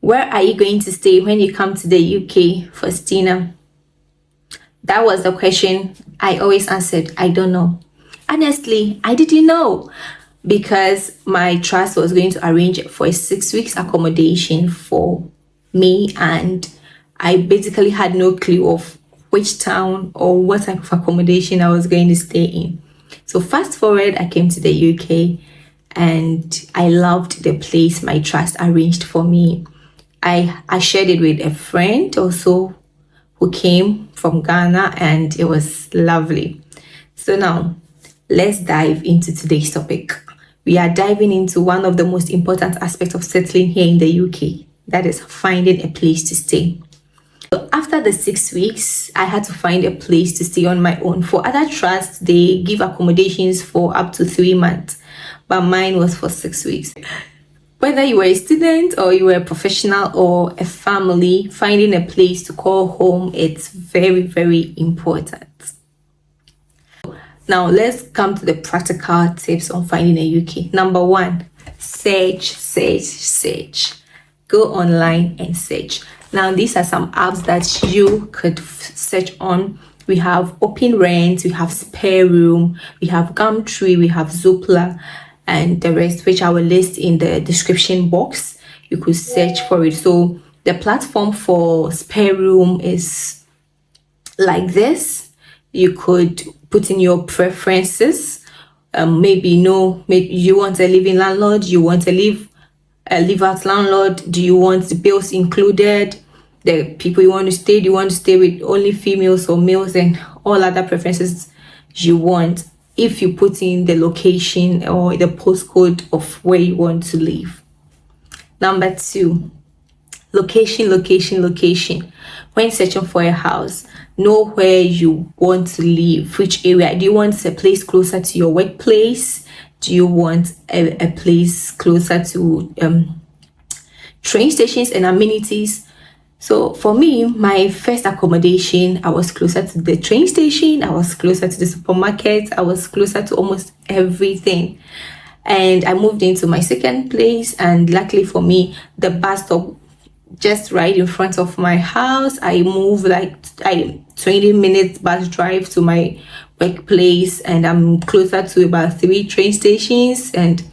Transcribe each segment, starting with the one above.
Where are you going to stay when you come to the UK, Faustina? That was the question I always answered, I don't know. Honestly, I didn't know, because my trust was going to arrange for a 6 weeks accommodation for me, and I basically had no clue of which town or what type of accommodation I was going to stay in. So fast forward, I came to the UK and I loved the place my trust arranged for me. I shared it with a friend also who came from Ghana, and it was lovely. So now let's dive into today's topic. We are diving into one of the most important aspects of settling here in the UK, that is finding a place to stay. So after the 6 weeks, I had to find a place to stay on my own. For other trusts, they give accommodations for up to 3 months, but mine was for 6 weeks. Whether you were a student or you were a professional or a family, finding a place to call home, it's very, very important. Now, let's come to the practical tips on finding a UK. Number 1, search. Go online and search. Now, these are some apps that you could search on. We have Open Rent, we have Spare Room, we have Gumtree, we have Zoopla, and the rest, which I will list in the description box. You could search for it. So the platform for Spare Room is like this. You could put in your preferences. Maybe you want a living landlord, you want a live out landlord, do you want the bills included, the people you want to stay, do you want to stay with only females or males, and all other preferences you want. If you put in the location or the postcode of where you want to live. Number 2, location. When searching for a house, know where you want to live, which area. Do you want a place closer to your workplace? Do you want a place closer to train stations and amenities? So for me, my first accommodation, I was closer to the train station, I was closer to the supermarket, I was closer to almost everything. And I moved into my second place, and luckily for me, the bus stop just right in front of my house. I moved 20 minutes bus drive to my workplace, and I'm closer to about 3 train stations and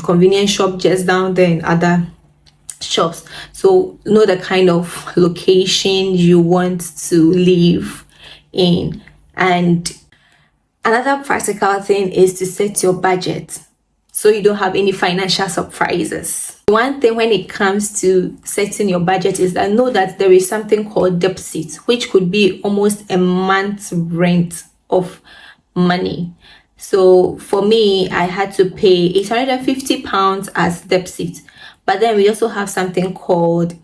convenience shop just down there and other shops. So know the kind of location you want to live in. And another practical thing is to set your budget so you don't have any financial surprises. One thing when it comes to setting your budget is that know that there is something called deposit, which could be almost a month's rent of money. So for me, I had to pay £850 as deposit. But then we also have something called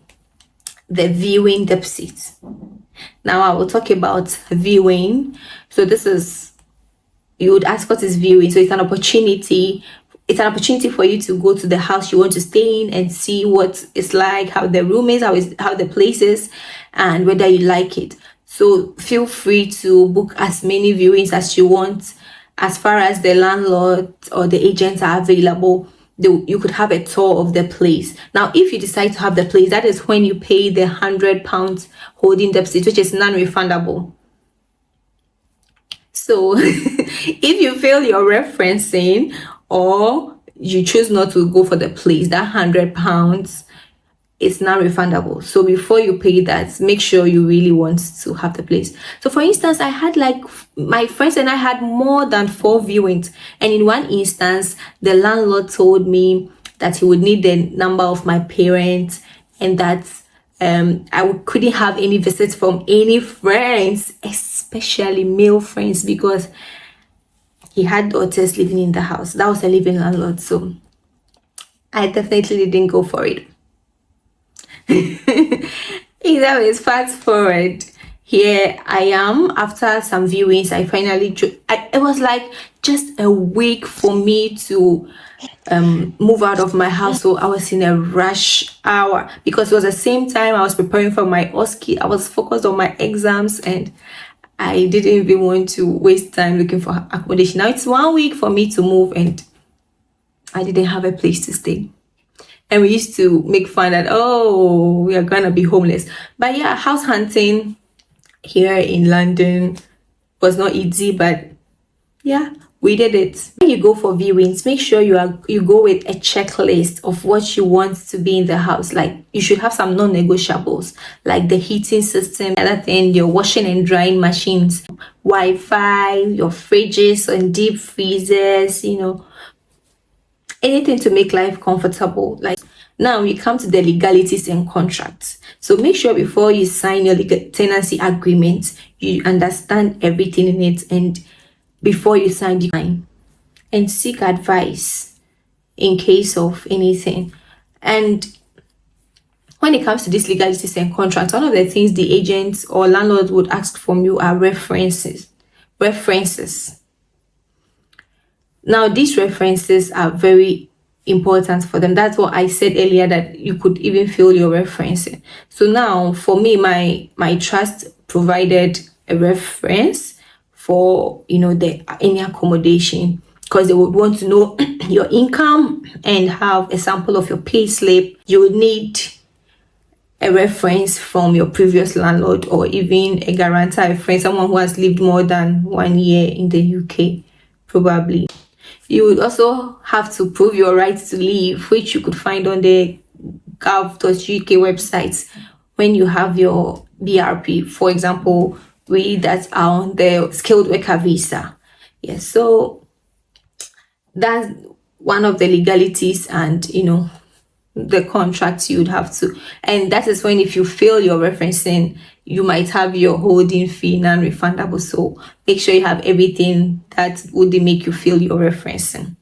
the viewing deposit. Now I will talk about viewing. So this is, you would ask what is viewing. So it's an opportunity for you to go to the house you want to stay in and see what it's like, how the room is, how the place is, and whether you like it. So feel free to book as many viewings as you want. As far as the landlord or the agents are available, you could have a tour of the place. Now, if you decide to have the place, that is when you pay the £100 holding deposit, which is non-refundable. So if you fail your referencing or you choose not to go for the place, that £100 is non-refundable. So before you pay that, make sure you really want to have the place. So for instance, I had my friends and I had more than 4 viewings, and in one instance the landlord told me that he would need the number of my parents, and that I couldn't have any visits from any friends, especially male friends, because he had daughters living in the house. That was a living landlord, so I definitely didn't go for it. Either way, fast forward, here I am after some viewings. I finally it was like just a week for me to move out of my house, so I was in a rush hour because it was the same time I was preparing for my OSCE. I was focused on my exams and I didn't even want to waste time looking for accommodation. Now it's 1 week for me to move and I didn't have a place to stay. and we used to make fun that, oh, we are gonna be homeless. But yeah, house hunting here in London was not easy, but yeah, we did it. When you go for viewings, make sure you go with a checklist of what you want to be in the house. Like, you should have some non-negotiables, like the heating system, other thing, your washing and drying machines, Wi-Fi, your fridges and deep freezers, anything to make life comfortable. Like, now we come to the legalities and contracts. So make sure before you sign your tenancy agreement, you understand everything in it, and before you sign the line, and seek advice in case of anything. And when it comes to these legalities and contracts, one of the things the agents or landlord would ask from you are references. Now, these references are very important for them. That's what I said earlier, that you could even fail your referencing. So now, for me, my trust provided a reference for any accommodation, because they would want to know your income and have a sample of your pay slip. You would need a reference from your previous landlord, or even a guarantor, a friend, someone who has lived more than 1 year in the UK, probably. You would also have to prove your right to live, which you could find on the gov.uk websites when you have your BRP. For example, we that are on the skilled worker visa. Yes, so that's one of the legalities and the contracts you would have to. And that is when, if you fail your referencing, you might have your holding fee non-refundable. So make sure you have everything that would make you fail your referencing.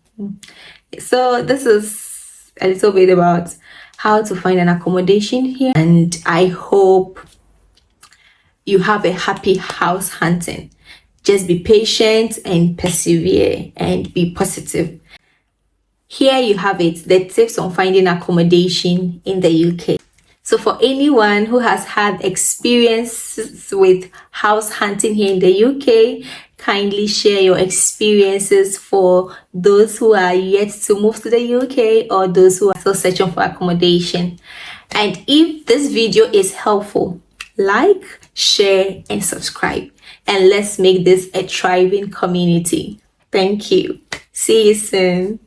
So this is a little bit about how to find an accommodation here, and I hope you have a happy house hunting. Just be patient and persevere and be positive. Here you have it, the tips on finding accommodation in the UK. So for anyone who has had experiences with house hunting here in the UK, kindly share your experiences for those who are yet to move to the UK or those who are still searching for accommodation. And if this video is helpful, like, share, and subscribe. And let's make this a thriving community. Thank you. See you soon.